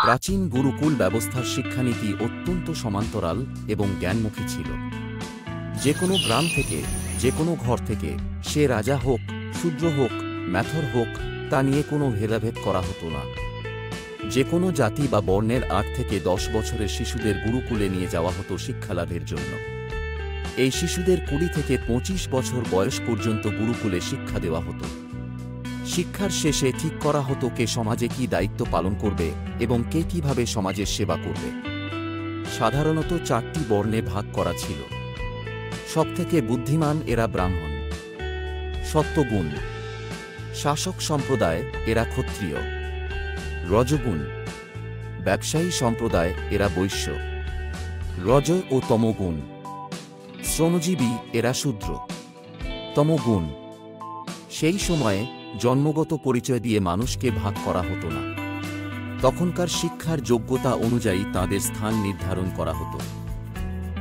প্রাচীন গুরুকুল ব্যবস্থার শিক্ষানীতি অত্যন্ত সমান্তরাল এবং জ্ঞানমুখী ছিল। যে কোনো গ্রাম থেকে, যে কোনো ঘর থেকে, সে রাজা হোক, শূদ্র হোক, ম্যাথর হোক, তা নিয়ে কোনো ভেদাভেদ করা হতো না। যে কোনো জাতি বা বর্ণের ৮ থেকে ১০ বছরের শিশুদের গুরুকুলে নিয়ে যাওয়া হতো শিক্ষালাভের জন্য। এই শিশুদের ২০ থেকে ২৫ বছর বয়স পর্যন্ত গুরুকুলে শিক্ষা দেওয়া হতো। শিক্ষার শেষে ঠিক করা হতো কে সমাজে কী দায়িত্ব পালন করবে এবং কে কিভাবে সমাজের সেবা করবে। সাধারণত ৪টি বর্ণে ভাগ করা ছিল। সবথেকে বুদ্ধিমান এরা ব্রাহ্মণ। সত্ত্বগুণ। শাসক সম্প্রদায় এরা ক্ষত্রিয়। রজগুণ। ব্যবসায়ী সম্প্রদায় এরা বৈশ্য। রজ ও তমগুণ। শ্রমজীবী এরা শূদ্র। তমগুণ। সেই সময়ে জন্মগত পরিচয় দিয়ে মানুষকে ভাগ করা হতো না। তখনকার শিক্ষার যোগ্যতা অনুযায়ী তাদের স্থান নির্ধারণ করা হতো।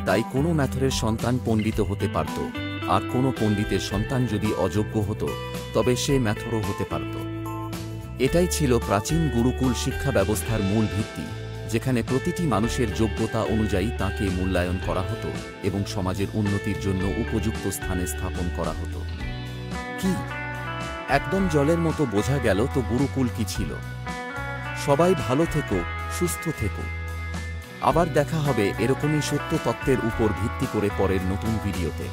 তাই কোনো ম্যাথরের সন্তান পণ্ডিত হতে পারত, আর কোনো পণ্ডিতের সন্তান যদি অযোগ্য হতো তবে সে ম্যাথরও হতে পারত। এটাই ছিল প্রাচীন গুরুকুল শিক্ষা ব্যবস্থার মূল ভিত্তি, যেখানে প্রতিটি মানুষের যোগ্যতা অনুযায়ী তাকে মূল্যায়ন করা হতো এবং সমাজের উন্নতির জন্য উপযুক্ত স্থানে স্থাপন করা হতো। কি একদম জলের মতো বোঝা গেল তো গুরুকুল কি ছিল। সবাই ভালো থেকো, সুস্থ থেকো। আবার দেখা হবে এরকমই সত্য তত্ত্বের উপর ভিত্তি করে পরের নতুন ভিডিওতে।